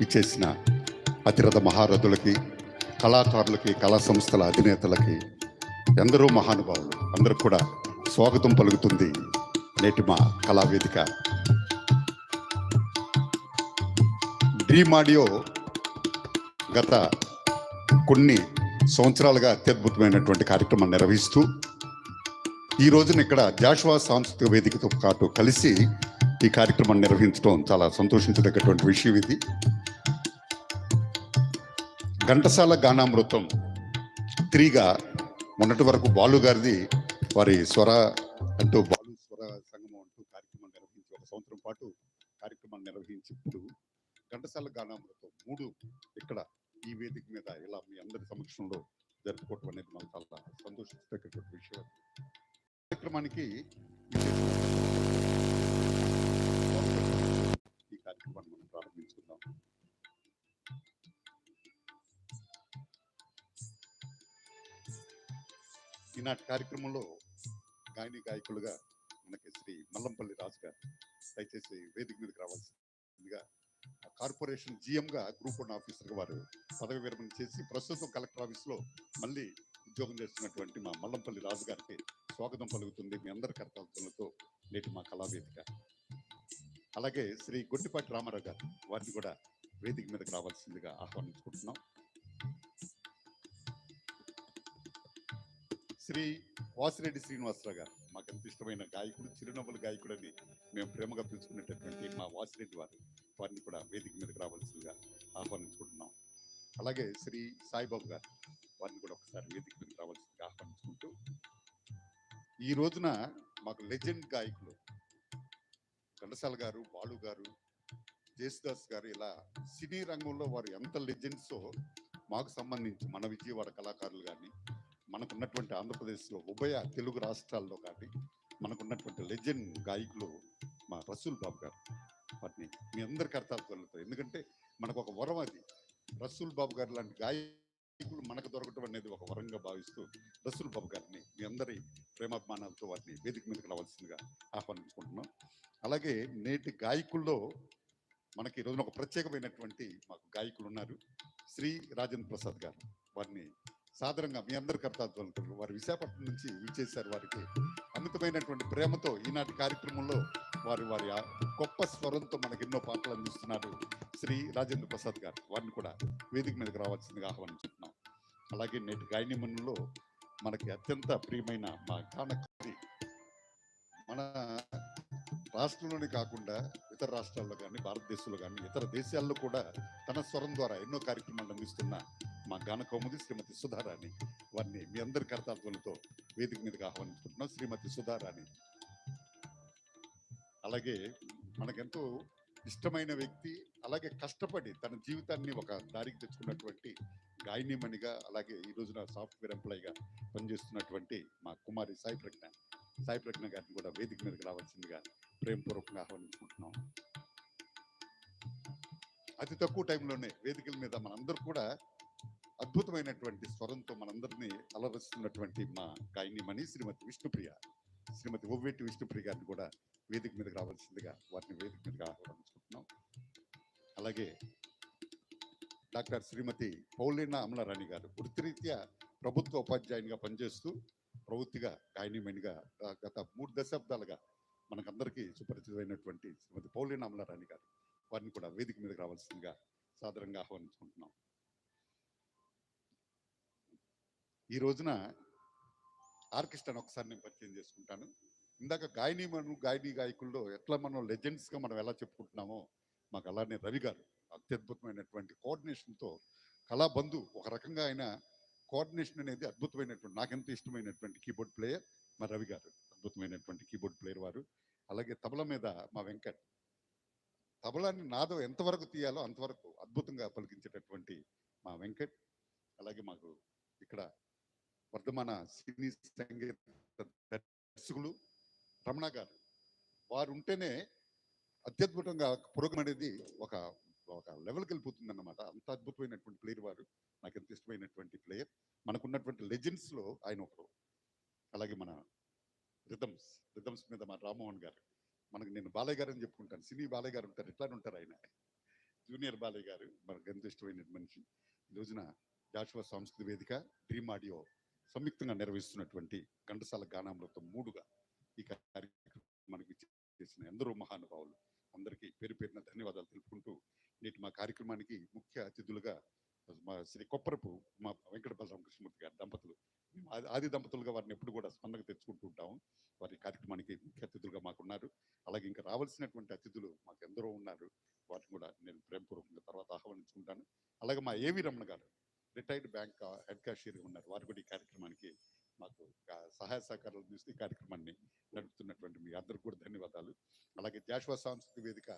ఇచ్చేసిన అతిరథ మహారథులకి, కళాకారులకి, కళా సంస్థల అధినేతలకి, ఎందరో మహానుభావులు అందరూ కూడా స్వాగతం పలుకుతుంది నేటి మా కళావేదిక. డ్రీమ్ ఆడియో గత కొన్ని సంవత్సరాలుగా అత్యద్భుతమైనటువంటి కార్యక్రమం నిర్వహిస్తూ ఈ రోజున ఇక్కడ జాషువా సాంస్కృతిక వేదికతో పాటు కలిసి ఈ కార్యక్రమం నిర్వహించడం చాలా సంతోషించదగ్గటువంటి విషయం. ఇది ఘంటసాల గానామృతం 3గా మొన్నటి వరకు బాలు గారిది వారి స్వర అంటూ బాలు స్వర సంగమం అంటూ కార్యక్రమం నిర్వహించి 1 సంవత్సరం పాటు కార్యక్రమాన్ని నిర్వహించి ఇప్పుడు ఘంటసాల గానామృతం 3 ఇక్కడ ఈ వేదిక మీద ఇలా మీ అందరి సమక్షంలో జరుపుకోవటం అనేది మనకు చాలా సంతోషించదగ్గటువంటి విషయం. కార్యక్రమానికి ఈ కార్యక్రమాన్ని మనం ప్రారంభించుకుందాం. ఈనాటి కార్యక్రమంలో గాయకులుగా మనకి శ్రీ మల్లంపల్లి రాజు గారు దయచేసి వేదిక మీదకి రావాల్సిందిగా, కార్పొరేషన్ జిఎంగా గ్రూప్ 1 ఆఫీసర్గా వారు పదవి విరమణ చేసి ప్రస్తుతం కలెక్టర్ ఆఫీస్లో మళ్ళీ ఉద్యోగం చేస్తున్నటువంటి మా మల్లంపల్లి రాజు గారికి స్వాగతం పలుకుతుంది మీ అందరి కర్తవ్యాలతో నేటి మా కళావేదిక. అలాగే శ్రీ గొట్టిపాటి రామారావు గారు వారిని కూడా వేదిక మీదకి రావాల్సిందిగా ఆహ్వానించుకుంటున్నాం. శ్రీ వాసిరెడ్డి శ్రీనివాసరావు గారు మాకు ఎంత ఇష్టమైన గాయకుడు, చిరునవ్వుల గాయకుడు అని మేము ప్రేమగా పిలుచుకునేటటువంటి మా వాసిరెడ్డి వారిని కూడా వేదిక మీదకి రావాల్సిందిగా ఆహ్వానించుకుంటున్నాం. అలాగే శ్రీ సాయిబాబు గారు వారిని కూడా ఒకసారి వేదిక మీదకి రావాల్సిందిగా ఆహ్వానించుకుంటూ, ఈ రోజున మాకు లెజెండ్ గాయకులు ఘంటసాల గారు, బాలు గారు, జేసుదాస్ గారు, ఇలా సినీ రంగంలో వారు ఎంత లెజెండ్సో మాకు సంబంధించి మన విజయవాడ కళాకారులు కానీ, మనకున్నటువంటి ఆంధ్రప్రదేశ్లో ఉభయ తెలుగు రాష్ట్రాల్లో కానీ మనకున్నటువంటి లెజెండ్ గాయకులు మా రసూల్ బాబు గారు. వాటిని మీ అందరి కర్తవ్యాలతో, ఎందుకంటే మనకు ఒక వరం అది. రసూల్ బాబు గారు లాంటి గాయకులు మనకు దొరకటం అనేది ఒక వరంగా భావిస్తూ రసూల్ బాబు గారిని మీ అందరి ప్రేమాభిమానాలతో వారిని వేదిక మీదకి రావాల్సిందిగా ఆహ్వానించుకుంటున్నాం. అలాగే నేటి గాయకుల్లో మనకి ఈ రోజున ఒక ప్రత్యేకమైనటువంటి మాకు గాయకులు ఉన్నారు. శ్రీ రాజేంద్ర ప్రసాద్ గారు, వారిని సాధారణంగా మీ అందరి కర్తవ్యాలతో వారు విశాఖపట్నం నుంచి విచ్చేశారు. వారికి అమితమైనటువంటి ప్రేమతో ఈనాటి కార్యక్రమంలో వారి గొప్ప స్వరంతో మనకు ఎన్నో పాటలు అందిస్తున్నారు శ్రీ రాజేంద్ర ప్రసాద్ గారు. వారిని కూడా వేదిక మీదకి రావాల్సిందిగా ఆహ్వానించుకుంటున్నాం. అలాగే నేటి గాయనిమణుల్లో మనకి అత్యంత ప్రియమైన మా గానకవి, మన రాష్ట్రంలోనే కాకుండా ఇతర రాష్ట్రాల్లో కానీ, భారతదేశంలో కానీ, ఇతర దేశాల్లో కూడా తన స్వరం ద్వారా ఎన్నో కార్యక్రమాలు అందిస్తున్న మా గానకౌముది శ్రీమతి సుధారాణి, వారిని మీ అందరి కర్తవ్యాలతో వేదిక మీదకి ఆహ్వానించుకుంటున్నాం. శ్రీమతి సుధారాణి. అలాగే మనకెంతో ఇష్టమైన వ్యక్తి, అలాగే కష్టపడి తన జీవితాన్ని ఒక దారికి తెచ్చుకున్నటువంటి గాయనిమణిగా, అలాగే ఈ రోజున సాఫ్ట్వేర్ ఎంప్లాయీగా పనిచేస్తున్నటువంటి మా కుమారి సాయి ప్రజ్ఞ గారిని కూడా వేదిక మీదకి రావాల్సిందిగా ప్రేమపూర్వకంగా ఆహ్వానించుకుంటున్నాం. అతి తక్కువ టైంలోనే వేదికల మీద మనందరూ కూడా అద్భుతమైనటువంటి స్వరంతో మనందరినీ అలరిస్తున్నటువంటి మా గాయనిమణి శ్రీమతి ఒవ్వేటి విష్ణుప్రియ గారిని కూడా వేదిక మీదకి రావాల్సిందిగా వారిని వేదిక మీదకి ఆహ్వానించుకుంటున్నాం. అలాగే డాక్టర్ శ్రీమతి పౌలీనా అమలారాణి గారు వృత్తిరీత్యా ప్రభుత్వ ఉపాధ్యాయునిగా పనిచేస్తూ ప్రవృత్తిగా గాయనిమణిగా గత 3 దశాబ్దాలుగా మనకందరికీ సుపరిచితమైనటువంటి శ్రీమతి పౌలీనా అమలారాణి గారు, వారిని కూడా వేదిక మీదకి రావాల్సిందిగా సాదరంగా ఆహ్వానించుకుంటున్నాం. ఈ రోజున ఆర్కెస్ట్రాను ఒకసారి నేను పరిచయం చేసుకుంటాను. ఇందాక గాయకుల్లో ఎట్లా మనం లెజెండ్స్గా మనం ఎలా చెప్పుకుంటున్నామో మాకు అలానే రవి గారు అత్యద్భుతమైనటువంటి కోఆర్డినేషన్తో, కళాబంధు ఒక రకంగా ఆయన కోఆర్డినేషన్ అనేది అద్భుతమైనటువంటి, నాకెంతో ఇష్టమైనటువంటి కీబోర్డ్ ప్లేయర్ మా రవి గారు, అద్భుతమైనటువంటి కీబోర్డ్ ప్లేయర్ వారు. అలాగే తబలా మీద మా వెంకట్, తబలాని నాదం ఎంతవరకు తీయాలో అంతవరకు అద్భుతంగా పలికించేటటువంటి మా వెంకట్. అలాగే మాకు ఇక్కడ వర్ధమాన సినీ సంగీత దర్శకులు రమణ గారు, వారు ఉంటేనే అత్యద్భుతంగా ప్రోగ్రాం అనేది ఒక లెవెల్కి వెళ్ళిపోతుంది అన్నమాట. అంత అద్భుతమైనటువంటి ప్లేయర్ వారు, నాకు ఎంత ఇష్టమైనటువంటి ప్లేయర్. మనకున్నటువంటి లెజెండ్స్లో ఆయన ఒకరు. అలాగే మన రిథమ్స్ మీద మా రామ్మోహన్ గారు, మనకి నేను బాలయ్య గారు అని చెప్పుకుంటాను, సినీ బాలయ్య గారు ఉంటారు, ఎట్లా ఉంటారు ఆయన. జూనియర్ బాలయ్య గారు మనకు ఎంతో ఇష్టమైన మనిషి. ఈ రోజున జాషువా సాంస్కృతిక వేదిక, డ్రీమ్ ఆడియో సంయుక్తంగా నిర్వహిస్తున్నటువంటి ఘంటసాల గానామృతం 3గా ఈ కార్యక్రమానికి చేసిన ఎందరో మహానుభావులు అందరికీ పేరు పేరున ధన్యవాదాలు తెలుపుకుంటూ నేటి మా కార్యక్రమానికి ముఖ్య అతిథులుగా మా శ్రీ కొప్పరపు మా వెంకట బలరామకృష్ణమూర్తి గారి దంపతులు, మేము ఆది దంపతులుగా వారిని ఎప్పుడు కూడా స్పందనకు తెచ్చుకుంటూ ఉంటాము. వారి కార్యక్రమానికి ముఖ్య అతిథులుగా మాకున్నారు. అలాగే ఇంకా రావాల్సినటువంటి అతిథులు మాకు ఎందరో ఉన్నారు. వాటిని కూడా నేను ప్రేమపూర్వకంగా తర్వాత ఆహ్వానించుకుంటాను. అలాగే మా ఏవి రమణ గారు రిటైర్డ్ బ్యాంక్ హెడ్ క్యాషియర్గా ఉన్నారు. వారు కూడా ఈ కార్యక్రమానికి మాకు సహాయ సహకారాలు తీస్తూ ఈ కార్యక్రమాన్ని నడుపుతున్నటువంటి మీ అందరికి కూడా ధన్యవాదాలు. అలాగే జాషువా సాంస్కృతిక వేదిక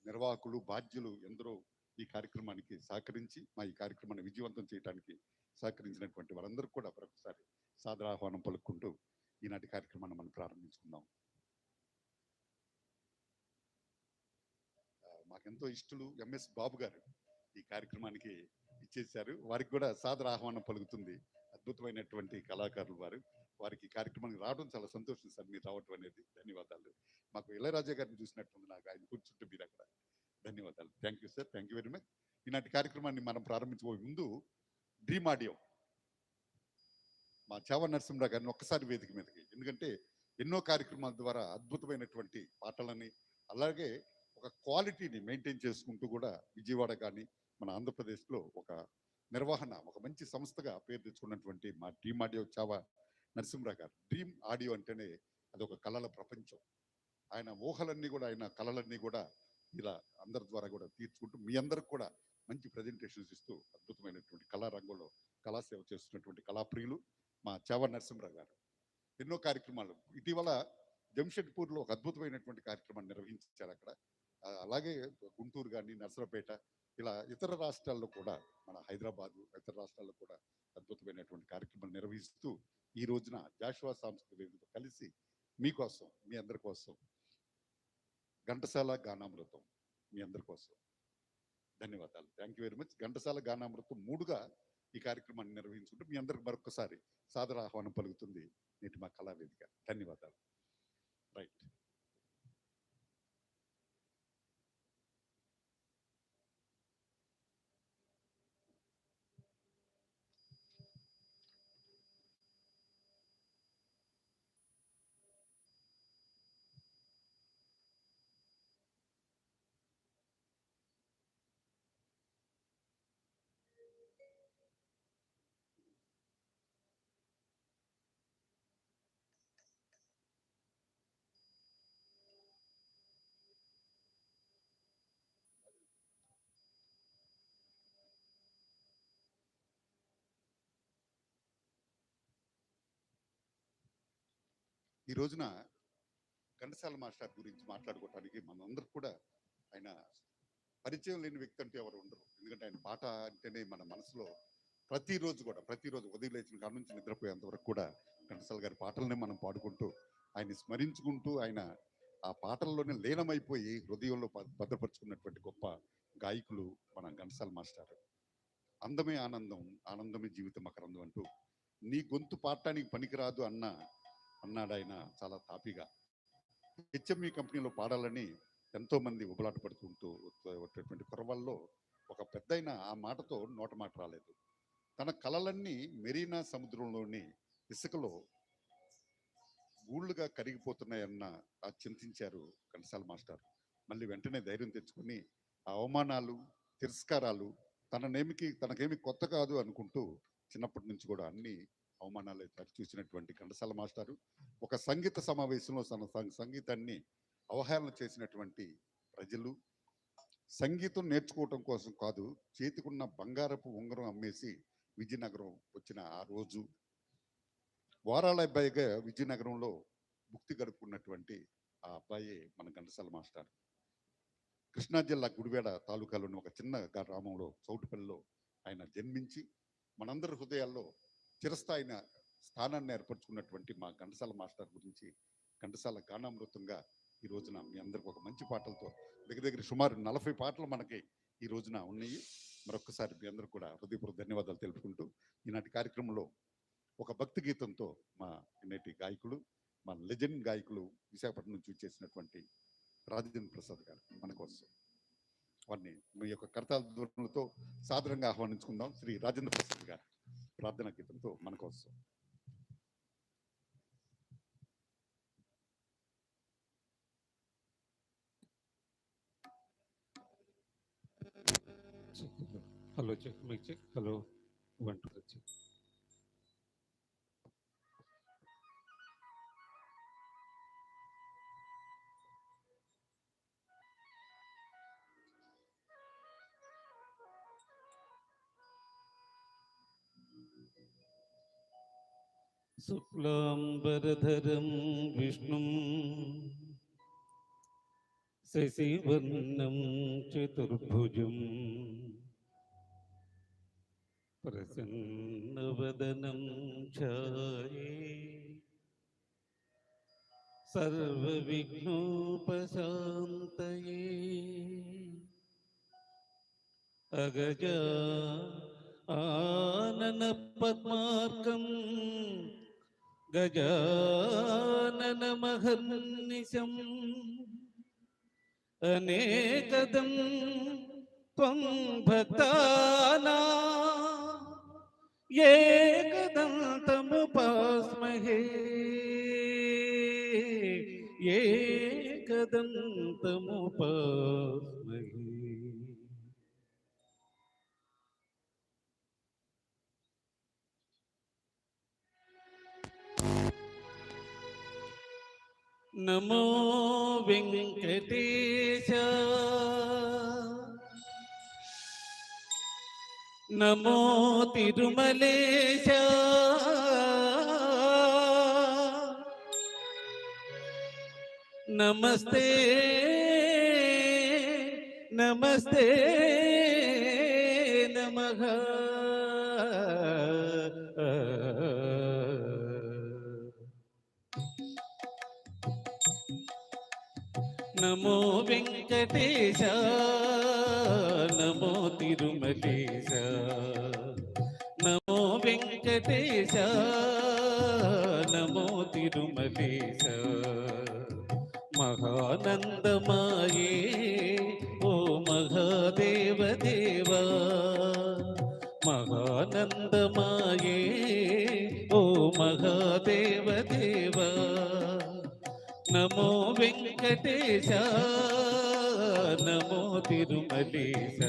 నిర్వాహకులు, బాధ్యులు ఎందరో ఈ కార్యక్రమానికి సహకరించి మా ఈ కార్యక్రమాన్ని విజయవంతం చేయడానికి సహకరించినటువంటి వారందరూ కూడా మరొకసారి సాదర ఆహ్వానం పలుకుంటూ ఈనాటి కార్యక్రమాన్ని మనం ప్రారంభించుకుందాం. మాకెంతో ఇష్టలు ఎంఎస్ బాబు గారు ఈ కార్యక్రమానికి ఇచ్చేశారు. వారికి కూడా సాదర ఆహ్వానం పలుకుతుంది. అద్భుతమైనటువంటి కళాకారులు వారు. వారికి కార్యక్రమానికి రావడం చాలా సంతోషం సార్, మీరు రావటం అనేది. ధన్యవాదాలు. మాకు ఇళయరాజా గారిని చూసినట్టుంది నాకు, ఆయన కూర్చుంటే మీరు అక్కడ. ధన్యవాదాలు. Thank you sir, thank you very much. ఈనాటి కార్యక్రమాన్ని మనం ప్రారంభించబోయే ముందు డ్రీమ్ ఆడియో మా చావ నరసింహరావు గారిని ఒక్కసారి వేదిక మీదకి, ఎందుకంటే ఎన్నో కార్యక్రమాల ద్వారా అద్భుతమైనటువంటి పాటలని అలాగే ఒక క్వాలిటీని మెయింటైన్ చేసుకుంటూ కూడా విజయవాడ కానీ మన ఆంధ్రప్రదేశ్లో ఒక నిర్వహణ, ఒక మంచి సంస్థగా పేరు తెచ్చుకున్నటువంటి మా డ్రీమ్ ఆడియో చావ నరసింహరావు గారు. డ్రీమ్ ఆడియో అంటేనే అది ఒక కళల ప్రపంచం. ఆయన ఊహలన్నీ కూడా, ఆయన కళలన్నీ కూడా ఇలా అందరి ద్వారా కూడా తీర్చుకుంటూ మీ అందరికి కూడా మంచి ప్రజెంటేషన్స్ ఇస్తూ అద్భుతమైనటువంటి కళారంగంలో కళాసేవ చేస్తున్నటువంటి కళాప్రియులు మా చావ నరసింహరావు గారు. ఎన్నో కార్యక్రమాలు ఇటీవల జంషెడ్పూర్లో ఒక అద్భుతమైనటువంటి కార్యక్రమాన్ని నిర్వహించారు అక్కడ. అలాగే గుంటూరు కానీ, నర్సరావుపేట, ఇలా ఇతర రాష్ట్రాల్లో కూడా, మన హైదరాబాదు, ఇతర రాష్ట్రాల్లో కూడా అద్భుతమైనటువంటి కార్యక్రమాలు నిర్వహిస్తూ ఈ రోజున జాషువా సాంస్కృతిక వేదికతో కలిసి మీకోసం, మీ అందరి కోసం ఘంటసాల గానామృతం మీ అందరి కోసం. ధన్యవాదాలు. Thank you very much. Ghantasala గానామృతం 3గా ఈ కార్యక్రమాన్ని నిర్వహించుకుంటూ మీ అందరికి మరొకసారి సాదర ఆహ్వానం పలుకుతుంది నేటి మా కళావేదిక. ధన్యవాదాలు. రైట్. ఈ రోజున ఘంటసాల మాస్టర్ గురించి మాట్లాడుకోవటానికి మనందరూ కూడా, ఆయన పరిచయం లేని వ్యక్తి అంటూ ఎవరు ఉండరు. ఎందుకంటే ఆయన పాట అంటేనే మన మనసులో ప్రతిరోజు ఉదయం లేచిన కాడ నుంచి నిద్రపోయేంత వరకు కూడా ఘంటసాల గారి పాటలనే మనం పాడుకుంటూ ఆయన్ని స్మరించుకుంటూ ఆయన ఆ పాటల్లోనే లీనమైపోయి హృదయంలో భద్రపరుచుకున్నటువంటి గొప్ప గాయకులు మన ఘంటసాల మాస్టర్. అందమే ఆనందం, ఆనందమే జీవితం మకరందం అంటూ నీ గొంతు పాడటానికి పనికిరాదు అన్నాడు ఆయన చాలా తాపిగా. హెచ్ఎంఈ కంపెనీలో పాడాలని ఎంతో మంది ఉబలాట పడుతుంటూ వచ్చేటువంటి కుర్రవాళ్ళలో ఒక పెద్దయిన ఆ మాటతో నోట మాట రాలేదు. తన కలలన్నీ మెరీనా సముద్రంలోని ఇసుకలో గూళ్ళుగా కరిగిపోతున్నాయన్న చింతించారు ఘంటసాల మాస్టర్. మళ్ళీ వెంటనే ధైర్యం తెచ్చుకుని ఆ అవమానాలు, తిరస్కారాలు తనకేమి కొత్త కాదు అనుకుంటూ చిన్నప్పటి నుంచి కూడా అన్ని అవమానాలు చూసినటువంటి ఘంటసాల మాస్టారు ఒక సంగీత సమావేశంలో తన సంగీతాన్ని అవహేళన చేసినటువంటి ప్రజలు, సంగీతం నేర్చుకోవటం కోసం కాదు, చేతికున్న బంగారపు ఉంగరం అమ్మేసి విజయనగరం వచ్చిన ఆ రోజు, వారాల అబ్బాయిగా విజయనగరంలో ముక్తి గడుపుకున్నటువంటి ఆ అబ్బాయే మన ఘంటసాల మాస్టర్. కృష్ణా జిల్లా గుడివేడ తాలూకాలోని ఒక చిన్న గ్రామంలో చౌటుపల్లిలో ఆయన జన్మించి మనందరి హృదయాల్లో చిరస్థాయిన స్థానాన్ని ఏర్పరచుకున్నటువంటి మా ఘంటసాల మాస్టర్ గురించి ఘంటసాల గానామృతంగా ఈ రోజున మీ అందరికి ఒక మంచి పాటలతో దగ్గర సుమారు 40 పాటలు మనకి ఈ రోజున ఉన్నాయి. మరొకసారి మీ అందరూ కూడా హృదయపూర్వక ధన్యవాదాలు తెలుపుకుంటూ ఈనాటి కార్యక్రమంలో ఒక భక్తి గీతంతో మా నేటి గాయకులు, మా లెజెండ్ గాయకులు విశాఖపట్నం నుంచి చేసినటువంటి రాజేంద్ర ప్రసాద్ గారు మన కోసం వారిని మీ యొక్క కర్తాల ధ్వనులతో సాదరంగా ఆహ్వానించుకుందాం. శ్రీ రాజేంద్ర ప్రసాద్ గారు ప్రార్థనా గీతంతో మన కోసం. Hello check mic check. Hello 1 2 check. శుక్లాంబరధరం విష్ణుం శశివర్ణం చతుర్భుజం ప్రసన్నవదనం ఛాయే సర్వవిఘ్నోపశాంతయే అగజా ఆనన పద్మార్కం గజానన మహర్నిశం అనేకదం త్వం భక్తానా ఏకదంతముపాస్మహే ఏకదంతముపాస్మహే. నమో వెంకటేశ నమో తిరుమలేశ నమస్తే నమస్తే నమః. నమో వెంకటేశ నమో తిరుమలేశ నమో వెంకటేశ నమో తిరుమలేశ. మహానందమాయే ఓ మహాదేవ దేవా మహానందమాయే ఓ మహాదేవ దేవా. నమో వెంకటేశ నమో తిరుమలేశ.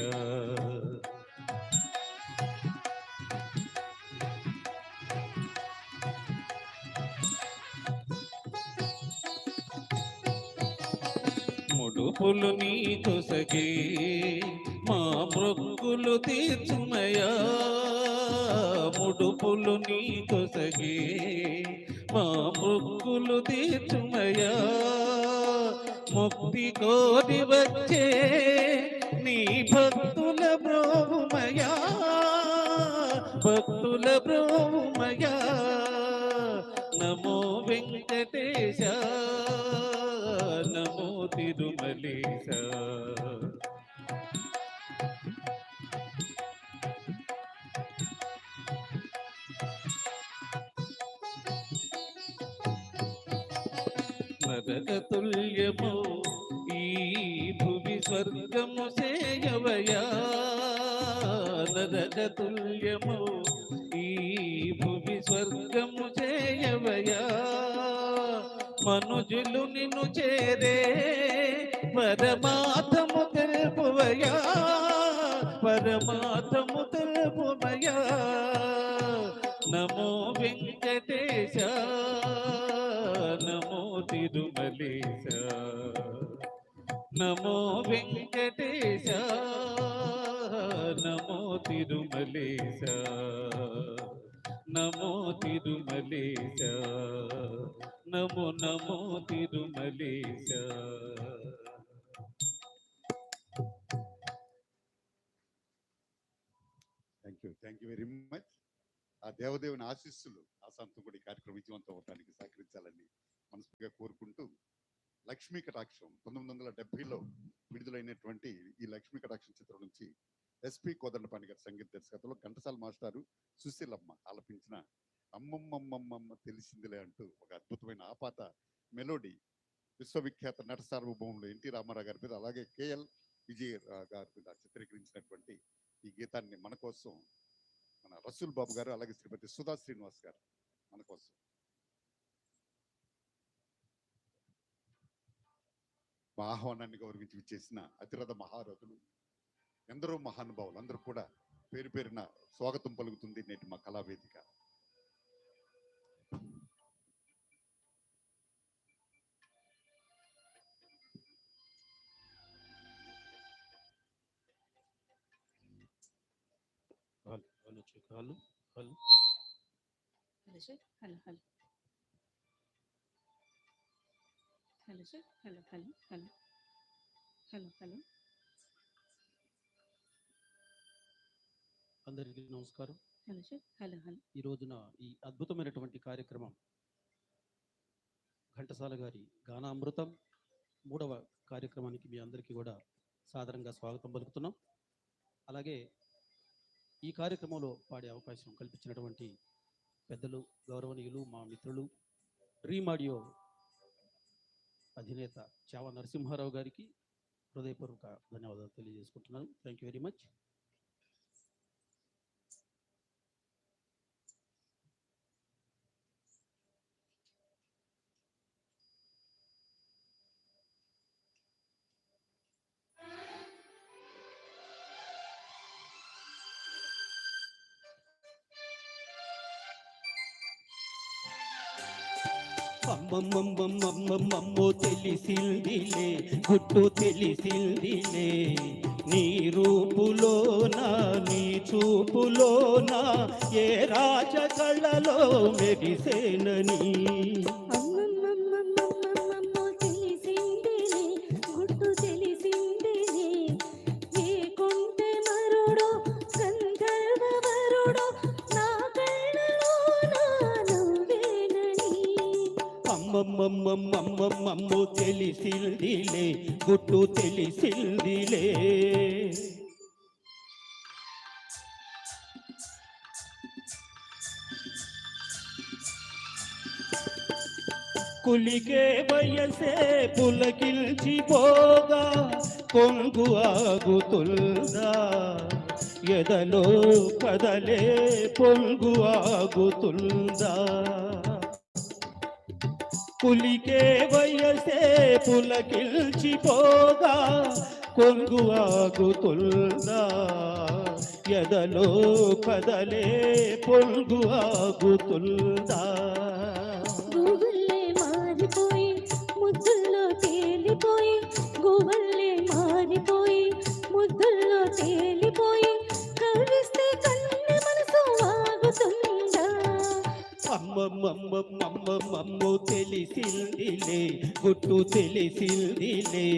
ముడుపులు నీ కొసగే మా మొక్కులు తీర్చుమయా ముడుపులు నీ కొసగే మా మొక్కులు తీర్చుమయా. ముక్తి కోరి వచ్చే నీ భక్తుల బ్రోహుమయా భక్తుల బ్రోహుమయా. నమో వెంకటేశ నమో తిరుమలేశ. నరకతుల్యము ఈ భువి స్వర్గము సేయవయా నరకతుల్యము ఈ భువి స్వర్గము సేయవయా. మనుజులు నిన్ను చేరే పరమార్థము తెలుపువయా పరమార్థము తెలుపువయా. నమో వెంకటేశ నమో తిరుమలేశ నమో వెంకటేశ నమో తిరుమలేశ నమో తిరుమలేశ నమో నమో Tirumalesa. Thank you very much. ఆ దేవదేవుని ఆశీస్సులు ఆ సంతకుడి కార్యక్రమం విజయవంతం అవడానికి సహకరించాలని మనస్ఫూర్తిగా కోరుకుంటూ, లక్ష్మీ కటాక్షం 1970లో విడుదలైనటువంటి ఈ లక్ష్మీ కటాక్షం చిత్రం నుంచి ఎస్పి కోదండపాణి గారి సంగీత దర్శకత్వంలో ఘంటసాల మాస్టారు సుశీలమ్మ ఆలపించిన అమ్మమ్మమ్మమ్మ తెలిసిందిలే అంటూ ఒక అద్భుతమైన ఆపాత మెలోడీ విశ్వవిఖ్యాత నట సార్వభౌములు ఎన్టీ రామారావు గారి మీద, అలాగే కేఎల్ విజయ్ గారు మీద చిత్రీకరించినటువంటి ఈ గీతాన్ని మన కోసం మన రసూల్ బాబు గారు అలాగే శ్రీమతి సుధా శ్రీనివాస్ గారు మన కోసం మా ఆహ్వానాన్ని గౌరవించి విచ్చేసిన అతిరథ మహారథులు ఎందరో మహానుభావులు అందరూ కూడా పేరు పేరున స్వాగతం పలుకుతుంది నేటి మా కళావేదిక. Hello check hello hello hello sir hello hello hello sir hello hello hello hello hello అందరికీ నమస్కారం. హలో సార్ హలో హలో ఈ రోజున ఈ అద్భుతమైనటువంటి కార్యక్రమం ఘంటసాల గారి గానామృతం 3వ కార్యక్రమానికి మీ అందరికీ కూడా సాదరంగా స్వాగతం పలుకుతున్నాం. అలాగే ఈ కార్యక్రమంలో పాడే అవకాశం కల్పించినటువంటి పెద్దలు గౌరవనీయులు మా మిత్రులు డ్రీమ్ ఆడియో అధినేత చావ నరసింహారావు గారికి హృదయపూర్వక ధన్యవాదాలు తెలియజేసుకుంటున్నాను. Thank you very much. అమ్మమ్మమ్మమ్మమ్మమ్మో తెలిసిందిలే గుట్టు తెలిసిందిలే నీ రూపులోనా నీ చూపులోనా ఏ రాజకళలో మెరిసేనని అమ్మమ్మమ్మమ్మమ్మమ్మమ్మో తెలిసిందిలే గుట్టు తెలిసిందిలే ఏ కొంటె మరుడో గంధర్వ వరుడో నా కళ్ళలోనా నువ్వేనని అమ్మమ్మమ్మమ్మమ్మమ్మో తెలిసిందిలే గుట్టు తెలిసిందిలే కులికే వయసే పులకిల్చిపోగా కొంగు ఆగుతుందా ఎదలో కదలే పొంగు ఆగుతుందా కులికే వయసే పులకిల్చిపోగా కొంగు ఆగుతుందా ఎదలో కదలే పొంగు ఆగుతుందా గోవల్లే మారిపోయి ముద్దుల్లో తేలిపోయి గోవల్లే మారిపోయి ముద్దుల్లో తేలిపోయి కవ్విస్తే కన్నె మనసు వాగుతుందా అమ్మమ్మమ్మమ్మమ్మమ్మో తెలిసిందిలే గుట్టు తెలిసిందిలే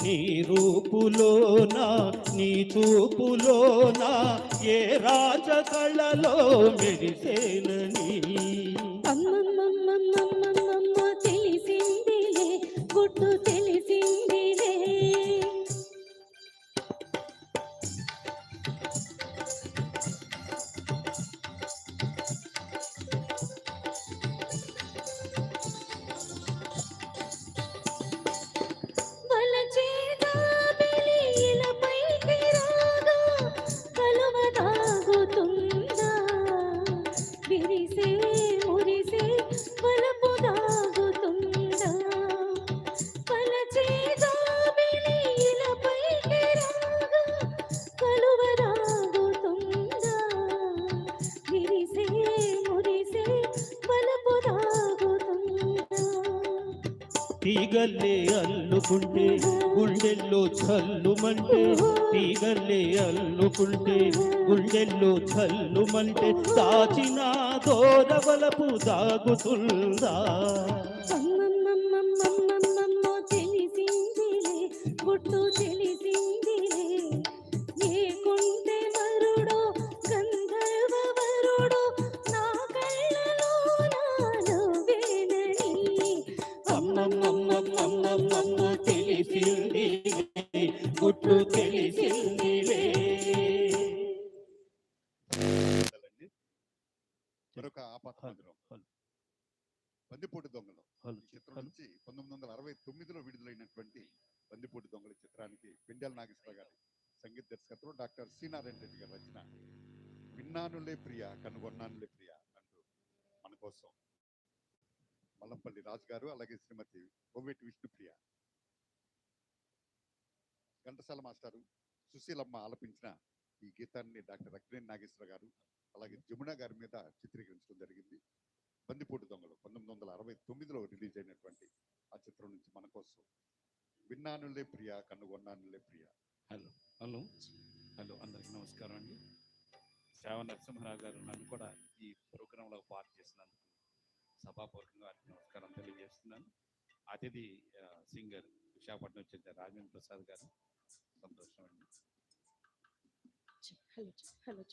నీ రూపులోనా నీ చూపులోనా ఏ రాజకళలో మెరిసేనని అమ్మమ్మమ్మమ్మమ్మమ్మమ్మో తెలిసిందిలే గుట్టు తెలిసిందిలే వలచేదా వెలిలపైకి రాగా కలువ దాగుతుందా విరిసే మురిసే వలపు దాగుతుందా వలచేదా వెలిలపైకి రాగా కలువ దాగుతుందా విరిసే మురిసే వలపు దాగుతుందా తీగల్లే అల్లుకుంటే గుండెల్లో చల్లుమంటే తీగల్లే అల్లుకుంటే గుండెల్లో చల్లుమంటే దాచిన దోరవలపు దాగుతుందా అమ్మమ్మమ్మమ్మమ్మమ్మమ్మో తెలిసిందిలే గుట్టు తెలిసిందిలే ఏ కొంటె మరుడో గంధర్వ వరుడో నా కళ్ళలోనా నువ్వేనని అమ్మమ్మమ్మమ్మమ్మమ్మమ్మో తెలిసిందిలే గుట్టు తెలిసిందిలే. మరొక ఆపాత మందిరం బందిపోటు దొంగలు హలో ఈ చిత్రంలో నుంచి 1969లో విడుదలైనటువంటి బందిపోటు దొంగల చిత్రానికి పెండ్యాల నాగేశ్వరరావు గారి సంగీత దర్శకత్వం, డాక్టర్ సి నారాయణ రెడ్డి గారి రచన. విన్నానులే ప్రియ కనుగొన్నానులే ప్రియ అంటూ మన కోసం మల్లంపల్లి రాజు గారు, అలాగే శ్రీమతి కోవేటి విష్ణుప్రియ, ఘంటసాల మాస్టారు, సుశీలమ్మ ఆలపించిన ఈ గీతాన్ని డాక్టర్ అక్కినేని నాగేశ్వర గారు అలాగే జమున గారి మీద చిత్రీకరించడం జరిగింది. బందిపోటు దొంగలు 1969లో రిలీజ్ అయినటువంటి ఆ చిత్రం నుంచి మన కోసం విన్నానులే ప్రియ కనుగొన్నానులే ప్రియ. హలో హలో హలో అందరికీ నమస్కారం అండి. శ్రావ నరసింహరావు గారు నన్ను కూడా ఈ ప్రోగ్రాంలో పార్ట్ చేసినందుకు సభాపూర్వకంగా వారికి నమస్కారం తెలియజేస్తున్నాను. అతిథి సింగర్ విశాఖపట్నం చెందిన రాజేంద్ర ప్రసాద్ గారు, సంతోషం అండి. హలో హలో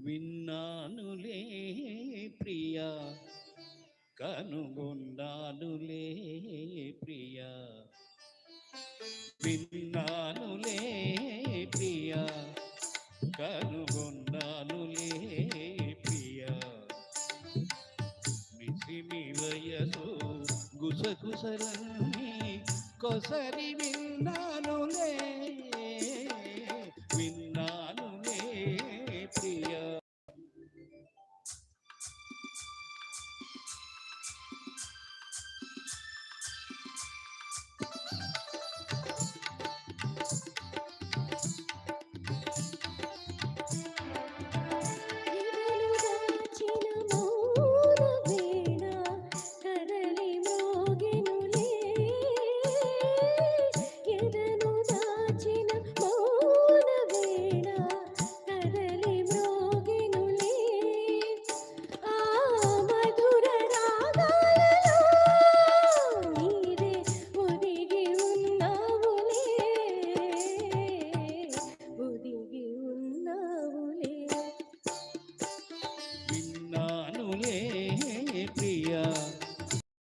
విన్నానులే ప్రియా కనుగొన్నానులే ప్రియా, విన్నానులే ప్రియా కనుగొన్నానులే ప్రియా, మిసిమి వయసు గుసగుసలన్నీ కొసరి విన్నానులే విన్నానులే ప్రియా.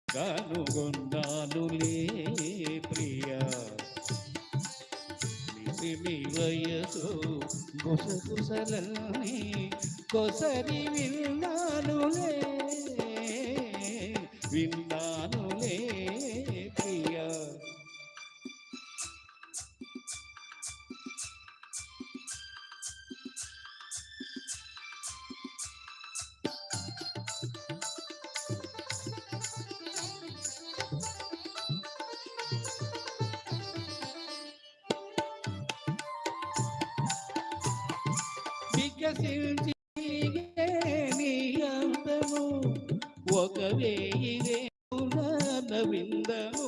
కనుగొన్నానులే ప్రియా, మిసిమి వయసు గుసగుసలన్నీ కొసరి విన్నానులే విన్నానులే ప్రియా. వికసించి నీ అందము ఒక వేయిరే విందము,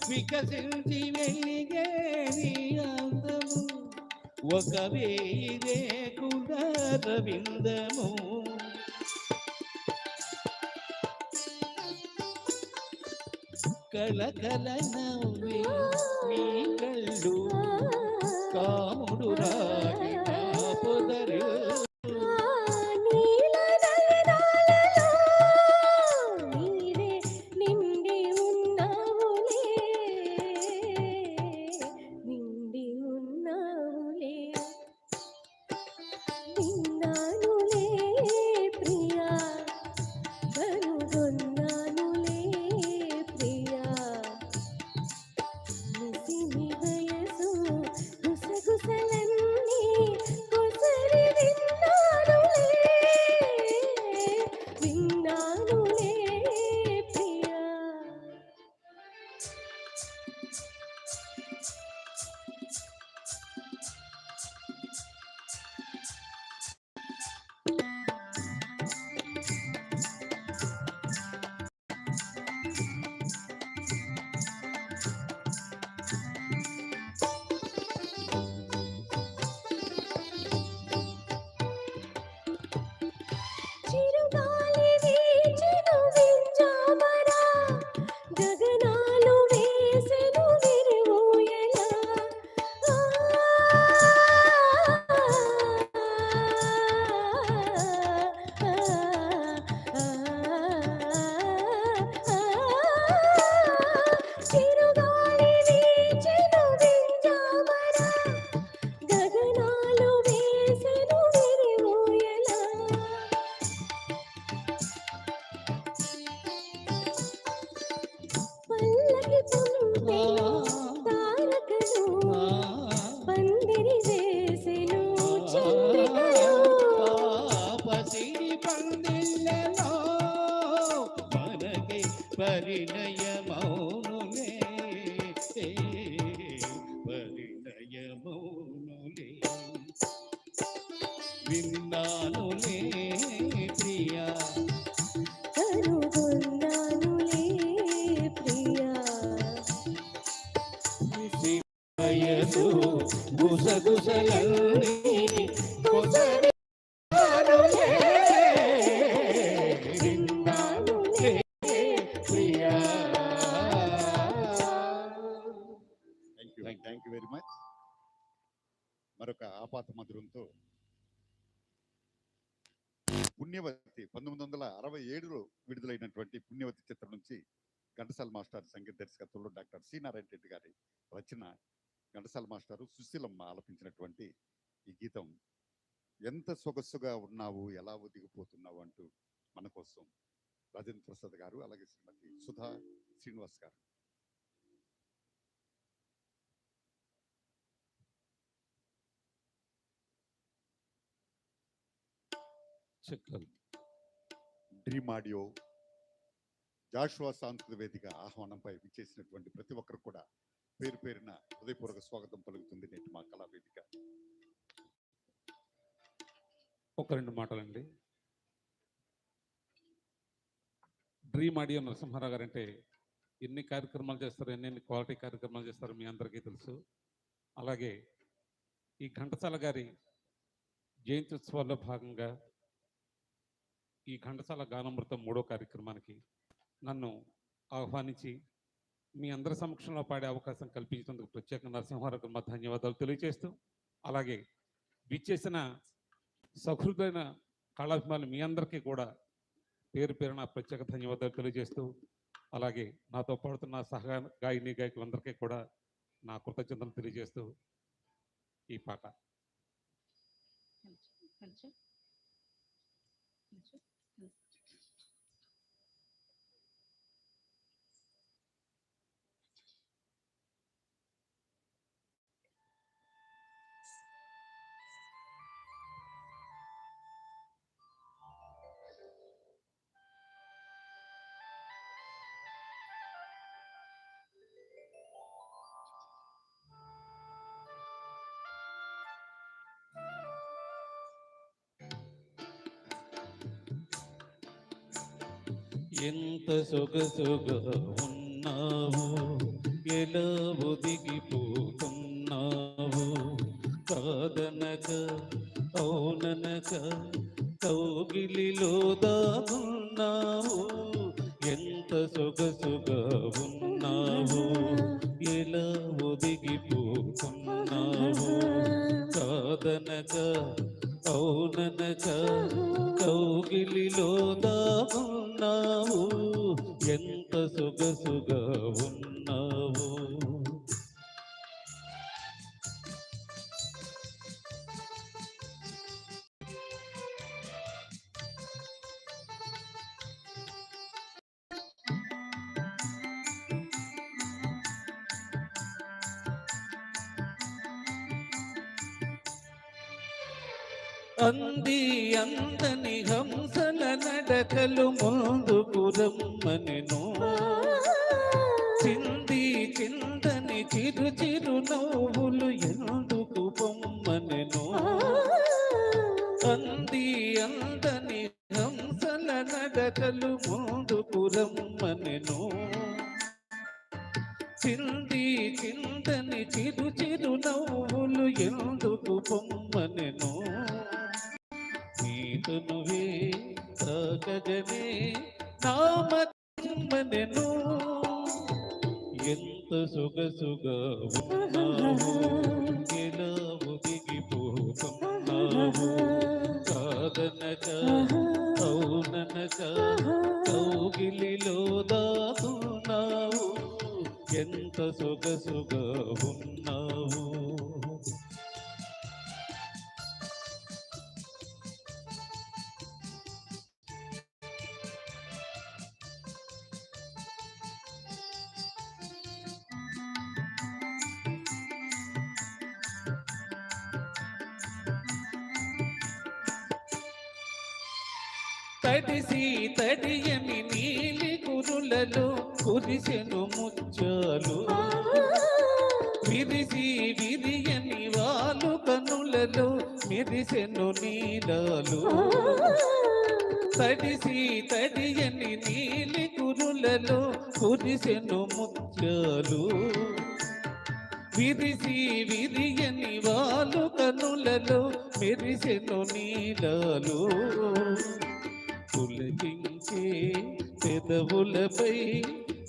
వికసించి వెలిగే నీ అందము ఒక వేయిరే విందము, కలకల నవ్వి నీ కళ్ళు కాముడు రాగిన పొదరు గుసగుసలన్నీ పరిణయమౌనులే పరిణయమౌనులే విన్నానులే ప్రియా కనుగొన్నానులే ప్రియా వయసు గుసగుసలన్నీ విన్నానులే ప్రియా. Thank you very much. మరొక ఆపాత మధురంతో పుణ్యవతి 1967లో విడుదలైనటువంటి పుణ్యవతి చిత్రం నుంచి ఘంటసాల మాస్టర్ సంగీత దర్శకత్వంలో డాక్టర్ సి నారాయణ రెడ్డి గారి రచన, ఘంటసాల మాస్టారు సుశీలమ్మ ఆలపించినటువంటి ఈ గీతం ఎంత సొగసుగా ఉన్నావు ఎలా ఒదిగిపోతున్నావు అంటూ మన కోసం రాజేంద్ర ప్రసాద్ గారు అలాగే శ్రీమతి సుధా శ్రీనివాస్ గారు. డ్రీమ్ ఆడియో జాషువా సాంస్కృతిక వేదిక ఆహ్వానంపై విచ్చేసినటువంటి ప్రతి ఒక్కరు కూడా పేరు పేరున హృదయపూర్వక స్వాగతం పలుకుతుంది నేటి మా కళా వేదిక. ఒక రెండు మాటలండి. డ్రీమ్ ఆడియో నరసింహారావు గారు అంటే ఎన్ని కార్యక్రమాలు చేస్తారు, ఎన్ని క్వాలిటీ కార్యక్రమాలు చేస్తారో మీ అందరికీ తెలుసు. అలాగే ఈ ఘంటసాల గారి జయంతి ఉత్సవాల్లో భాగంగా ఈ ఘంటసాల గానామృతం 3వ కార్యక్రమానికి నన్ను ఆహ్వానించి మీ అందరి సమక్షంలో పాడే అవకాశం కల్పించినందుకు ప్రత్యేకంగా నరసింహారావు మా ధన్యవాదాలు తెలియజేస్తూ, అలాగే విచ్చేసిన సహృదైన కళాభిమానులు మీ అందరికీ కూడా పేరు పేరున ప్రత్యేక ధన్యవాదాలు తెలియజేస్తూ, అలాగే నాతో పాడుతున్న సహా గాయని గాయకులందరికీ కూడా నా కృతజ్ఞతలు తెలియజేస్తూ ఈ పాట. ఎంత సొగసుగా ఉన్నావు, ఎలా ఒదిగిపోతున్నావు, కాదనక అవుననక కౌగిలిలో దాగున్నావు. ఎంత సొగసుగా ఉన్నావు, ఎలా ఒదిగిపోతున్నావు, కాదనక అవుననక కౌగిలిలో దాగున్నావు. ఎంత సొగసుగా ఉన్నావు. అంది అందని హంసల నడకలు ముందుకు రమ్మనెను, చింది చిందని చిరు చిరు నవ్వులు ఎందుకు పొమ్మనెను. అంది అందని హంసల నడకలు ముందుకు రమ్మనెను, చింది చిందని చిరు చిరు నవ్వులు ఎందుకు పొమ్మనెను. నీతునువే తాకగనే నామనెను. ఎంత సొగసుగా ఉన్నావు, ఎలా ఒదిగిపోతున్నావు, కాదనక అవుననక కౌగిలిలో దాగున్నావు. ఎంత సొగసుగా ఉన్నావు. తడిసి తడియని నీలి కురులలో కురిసెను ముత్యాలు విరిసి విరియని వాలు కనులలో మెరిసెను నీలాలు తడిసి తడియని నీలి కురులలో కురిసెను ముత్యాలు విరిసి విరియని వాలు కనులలో మెరిసెను నీలాలు పులకించే పెదవులపై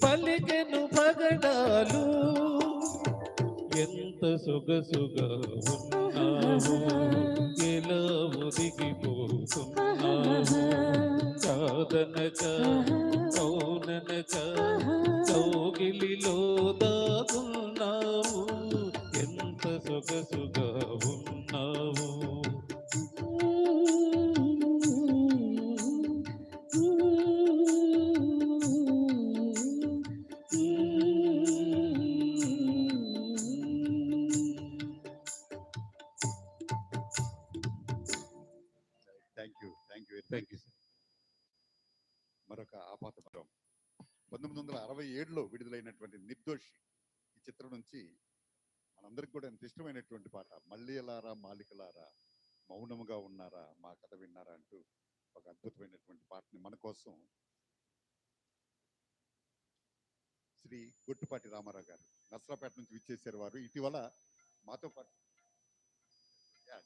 పలికెను పగడాలు ఎంత సొగసుగా ఉన్నావు ఎలా ఒదిగిపోతున్నావు కాదనక కౌననక కౌగిలిలో దాగున్నావు ఎంత సొగసుగా ఉన్నావు థ్యాంక్ యూ సార్. మరొక ఆపాతపరం 1967లో విడుదలైనటువంటి నిర్దోషి ఈ చిత్రం నుంచి మనందరికి కూడా ఎంత ఇష్టమైనటువంటి పాట మల్లియలారా మాలికలారా మౌనముగా ఉన్నారా మా కథ విన్నారా అంటూ ఒక అద్భుతమైనటువంటి పాటని మన కోసం శ్రీ గొట్టుపాటి రామారావు గారు నర్సరాపేట నుంచి విచ్చేసారు. వారు ఇటీవల మాతో పాటు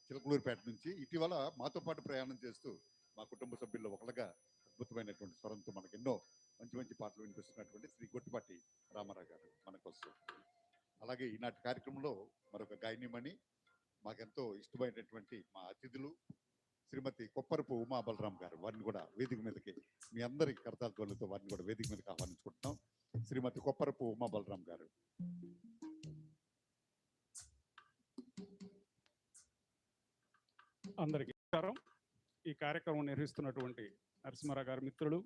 చిలకలూరుపేట నుంచి ఇటీవల మాతో పాటు ప్రయాణం చేస్తూ మా కుటుంబ సభ్యుల్లో ఒకళ్ళగా అద్భుతమైనటువంటి స్వరంతో మనకు ఎన్నో మంచి మంచి పాటలు వినిపిస్తున్నటువంటి శ్రీ గొట్టుపాటి రామారావు గారు మన కోసం. అలాగే ఈనాటి కార్యక్రమంలో మరొక గాయనిమణి మాకెంతో ఇష్టమైనటువంటి మా అతిథులు శ్రీమతి కొప్పరపు ఉమా బలరాం గారు, వారిని కూడా వేదిక మీదకి మీ అందరి కర్తాధ్వనులతో వారిని కూడా వేదిక మీదకి ఆహ్వానించుకుంటున్నాం. శ్రీమతి కొప్పరపు ఉమా బలరాం గారు. అందరికీ నమస్కారం. ఈ కార్యక్రమం నిర్వహిస్తున్నటువంటి నరసింహారావు గారి మిత్రులు,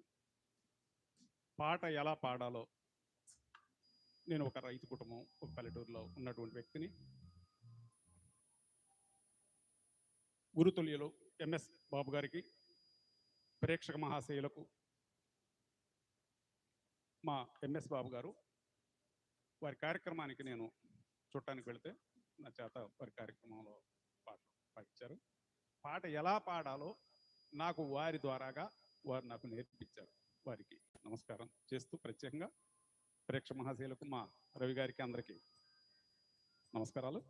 పాట ఎలా పాడాలో, నేను ఒక రైతు కుటుంబం, ఒక పల్లెటూరులో ఉన్నటువంటి వ్యక్తిని. గురుతుల్యులు ఎంఎస్ బాబు గారికి, ప్రేక్షక మహాశయులకు, మా ఎంఎస్ బాబు గారు వారి కార్యక్రమానికి నేను చూడటానికి వెళితే నా చేత వారి కార్యక్రమంలో పాట పాడించారు. పాట ఎలా పాడాలో నాకు వారి ద్వారాగా వారు నాకు నేర్పించారు. వారికి నమస్కారం చేస్తూ ప్రత్యేకంగా ప్రేక్షక మహాశయులకు, మా రవి గారికి అందరికీ నమస్కారాలు.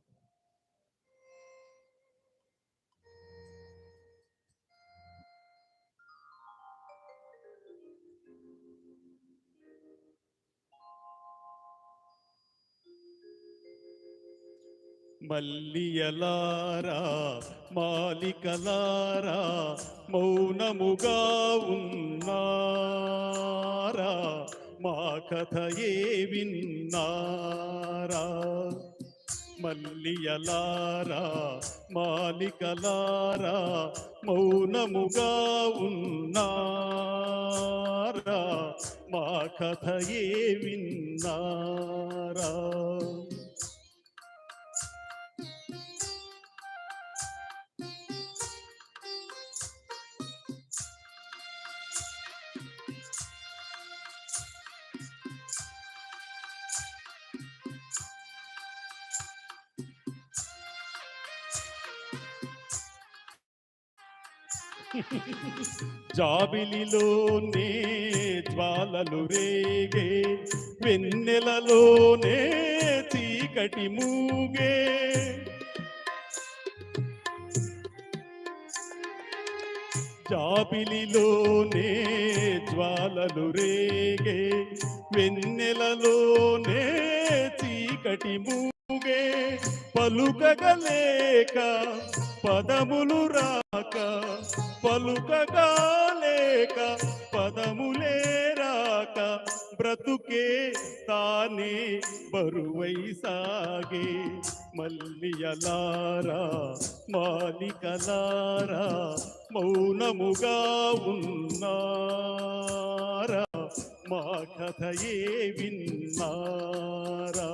మల్లియలారా మాలికలారా మౌనముగా ఉన్నారా మా కథయే విన్నారా. మల్లియలారా మాలికలారా మౌనముగా ఉన్నారా మా కథయే విన్నారా. జాబిలిలోనే జ్వాలలు రేగే, వెన్నెలలోనే చీకటి మూగే. జాబిలిలోనే జ్వాలలు రేగే, వెన్నెలలోనే చీకటి మూగే. పలుకగలేక పదములు రాక, పలుకగాలేక పదములే రాక, బ్రతుకే తానే బరువై సాగే. మల్లియలారా మాలికలారా మౌనముగా ఉన్నారా మా కథయే విన్నారా.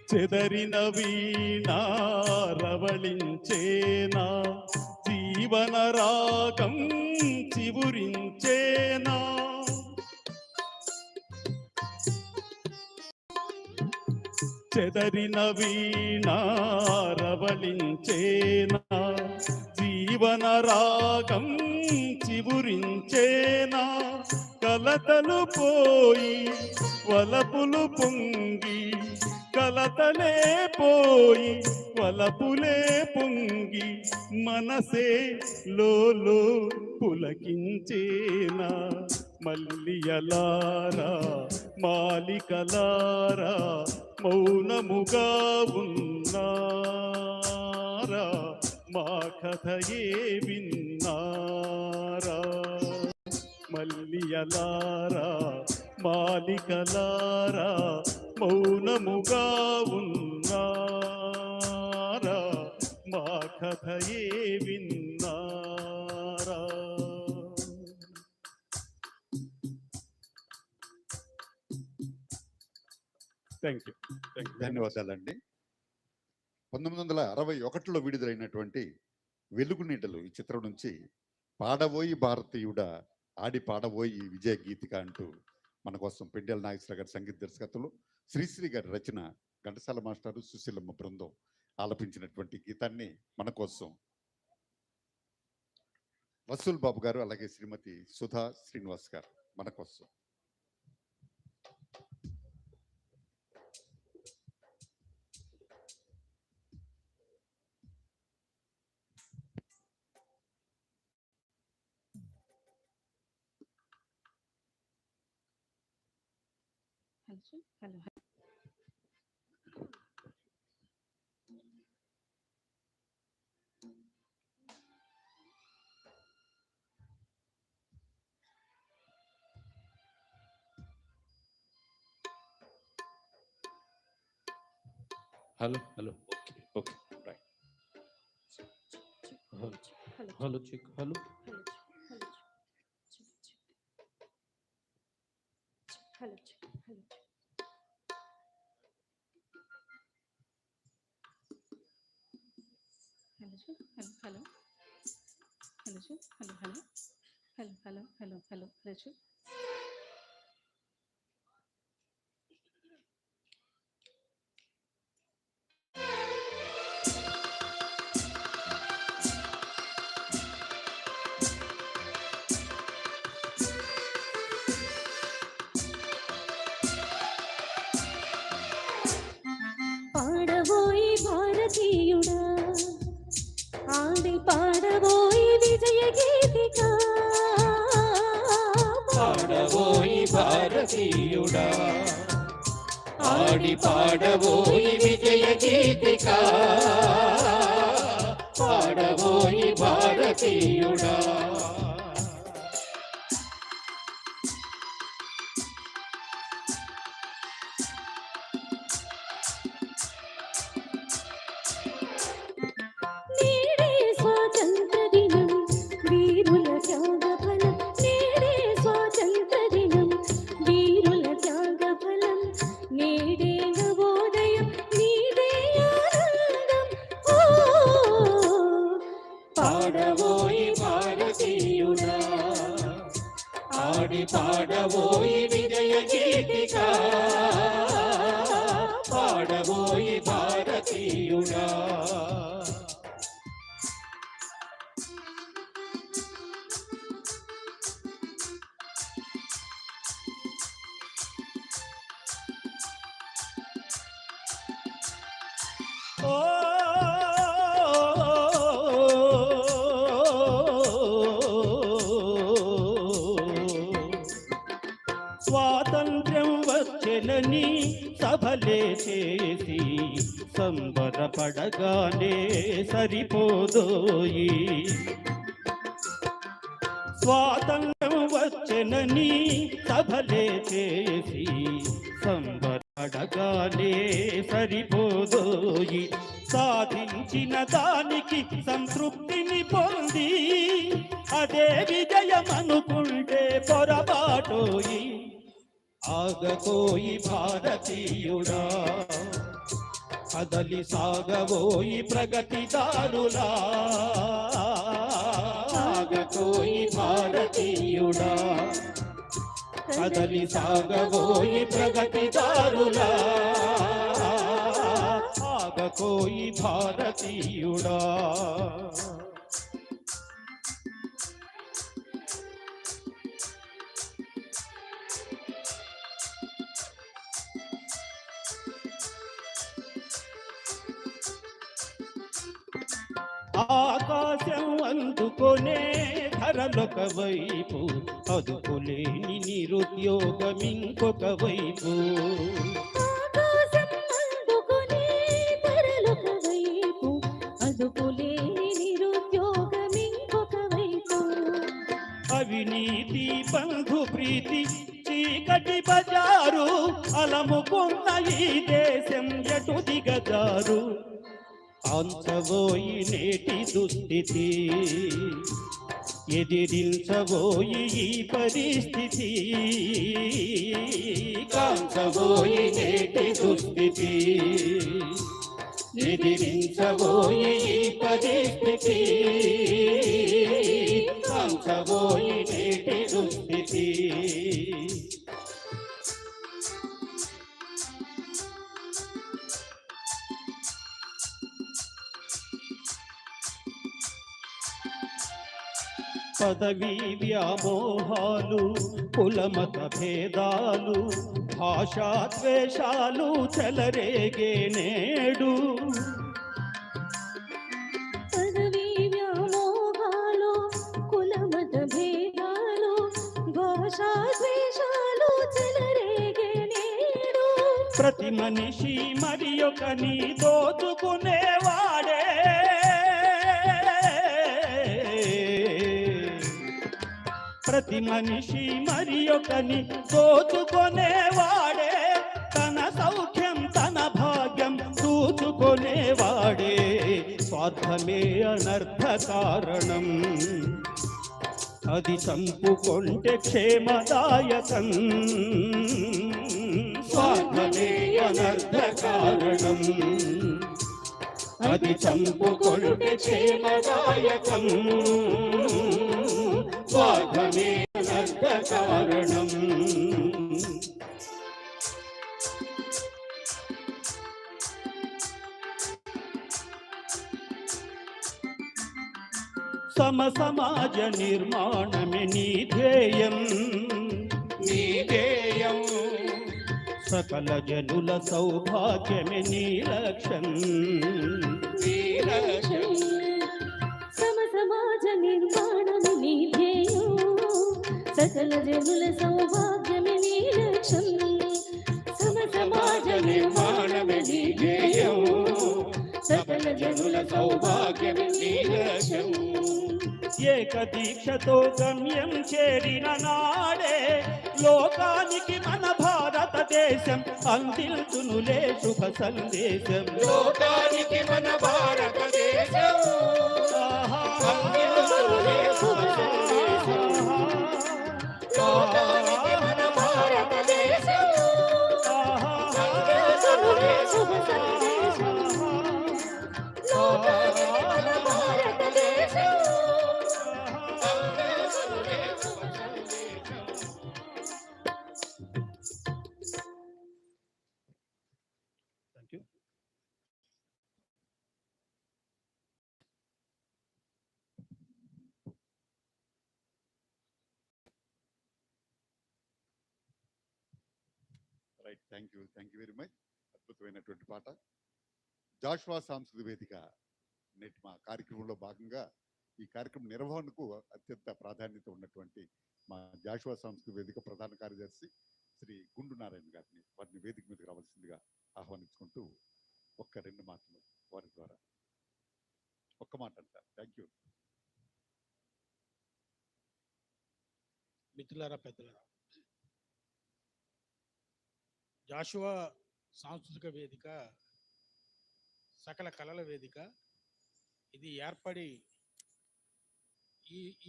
చెదరిన వీణారవళించేనా జీవన రాగం చివురించేనా చెదరిన వీణారవళించేనా జీవన రాగం చివురించేనా కలతలు పోయి వలపులు పొంగి కలతలే పోయి వలపులే పొంగి మనసే లోలో పులకించేనా మల్లియలారా మాలికలారా మౌనముగా ఉన్నారా మా కథయే విన్నారా మల్లియలారా మాలికలారా మౌనముగా ఉన్నారా మా కథయే విన్నారా థ్యాంక్ యూ ధన్యవాదాలండి. 1961లో విడుదలైనటువంటి వెలుగునీడలు ఈ చిత్రం నుంచి పాడబోయి భారతీయుడ ఆడి పాడబోయి విజయ గీతిక అంటూ మన కోసం పెండెల నాగేశ్వర గారి సంగీత దర్శకత్వంలో శ్రీశ్రీ గారి రచన ఘంటసాల మాస్టారు సుశీలమ్మ బృందం ఆలపించినటువంటి గీతాన్ని మన కోసం వసూల్ బాబు గారు అలాగే శ్రీమతి సుధా శ్రీనివాస్ గారు మన కోసం. Hello hello hello okay okay right. Hello check hello hello hello పాడబోయి భారతీయుడా ఆడి పాడబోయి విజయ గీతిక పాడబోయి భారతీయుడా ఆడి పాడబోయి విజయ గీతిక పాడబోయి భారతీయుడా నేడే స్వాతంత్ర దినం వీరుల త్యాగ ఫలం నేడే స్వాతంత్ర దినం వీరుల త్యాగ ఫలం నేడే నవోదయం నీదే ఆనందం ఓ పాడబోయి భారతీయుడా ఆడి పాడబోయి విజయ గీతిక పాడబోయి భారతీయుడా స్వాతంత్ర్యం వచ్చెనని సభలే చేసి సంబరపడగానే సరిపోదోయి స్వాతంత్ర్యం వచ్చెనని సభలే చేసి సంబరపడగానే సరిపోదోయి సాధించిన దానికి సంతృప్తిని పొంది అదే విజయం అనుకుంటే పొరపాటోయి ఆగకోయి భారతీయుడా కదలి సాగబోయి ప్రగతిదారులా ఆగకోయి భారతీయుడా కదలి సాగబోయి ప్రగతిదారులా ఆగకోయి భారతీయుడా ఆకాశం అందుకొనే ధరలొక వైపు అదుపులేని నిరుద్యోగం ఇంకొక వైపు ఆకాశం అందుకునే ధరలొక వైపు అదుపులేని నిరుద్యోగం ఇంకొక వైపు అవినీతి బంధు ప్రీతి చీకటి బజారు అలముకున్న ఈ దేశం ఎటు దిగజారు అంచబోయి నేటి దుస్థితి ఎదిరించబోయి ఈ పరిస్థితి కాంచబోయి నేటి దుస్థితి ఎదిరించబోయి ఈ పరిస్థితి కాంచబోయి నేటి దుస్థితి పదవీ వ్యామోహాలు కులమత భేదాలు భాషాద్వేషాలు చెలరేగే నేడు పదవీ వ్యామోహాలు కులమత భేదాలు భాషాద్వేషాలు చెలరేగే నేడు ప్రతి మనిషి మరి ఒకని దోచుకునేవాడే ప్రతి మనిషి మరి ఒకని దోచుకునేవాడే తన సౌఖ్యం తన భాగ్యం చూచుకునేవాడే స్వార్థమే అనర్థ కారణం అది చంపుకొంటే క్షేమదాయకం స్వార్థమే అనర్థ కారణం అది చంపుకొంటే క్షేమదాయకం స్వార్థమే అనర్థ కారణం సమ సమాజ నిర్మాణమే నీ ధ్యేయం నీ ధ్యేయం సకల జనుల సౌభాగ్యమే నీ లక్ష్యం నీ లక్ష్యం సమ సమాజ నిర్మాణమే నీ ధ్యేయం సకల జనుల సౌభాగ్యమే నీ లక్ష్యం సమ సమాజ నిర్మాణమే నీ ధ్యేయం సకల జనుల సౌభాగ్యమే నీ లక్ష్యం ఏక దీక్షతో గమ్యం చేరిన నాడే లోకానికి మన భారతదేశం అందిల్చునులే శుభ సందేశం లోకానికి మన భారతదేశం అందిల్చునులే శుభ సందేశం లోకానికి మన భారతదేశం అందిల్చునులే శుభ సందేశం లోకానికి మన భారతదేశం అందిల్చునులే శుభ సందేశం thank you. Right, thank you very much. అద్భుతమైనటువంటి పాట. జాషువా సాంస్కృతిక వేదిక నేటి మా కార్యక్రమంలో భాగంగా ఈ కార్యక్రమం నిర్వహణకు అత్యంత ప్రాధాన్యత ఉన్నటువంటి మా జాషువా సాంస్కృతిక వేదిక ప్రధాన కార్యదర్శి శ్రీ గుండు నారాయణ గారిని వారిని వేదిక మీదకి రావాల్సిందిగా ఆహ్వానించుకుంటూ ఒక్క రెండు మాటలు వారి ద్వారా ఒక్క మాట అంటారు. Thank you. మిత్రులారా, పెద్దలారా, జాషువా సాంస్కృతిక వేదిక సకల కళల వేదిక ఇది ఏర్పడి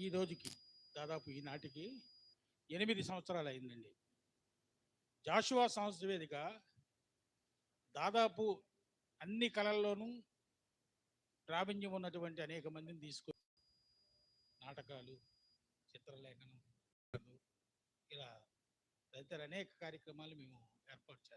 ఈ రోజుకి దాదాపు ఈనాటికి 8 సంవత్సరాలు అయిందండి. జాషువా సాంస్కృతిక వేదిక దాదాపు అన్ని కళల్లోనూ ప్రావీణ్యం ఉన్నటువంటి అనేక మందిని తీసుకొని నాటకాలు, చిత్రలేఖనం, ఇలా తదితర అనేక కార్యక్రమాలు మేము ఏర్పాటు చేస్తాం.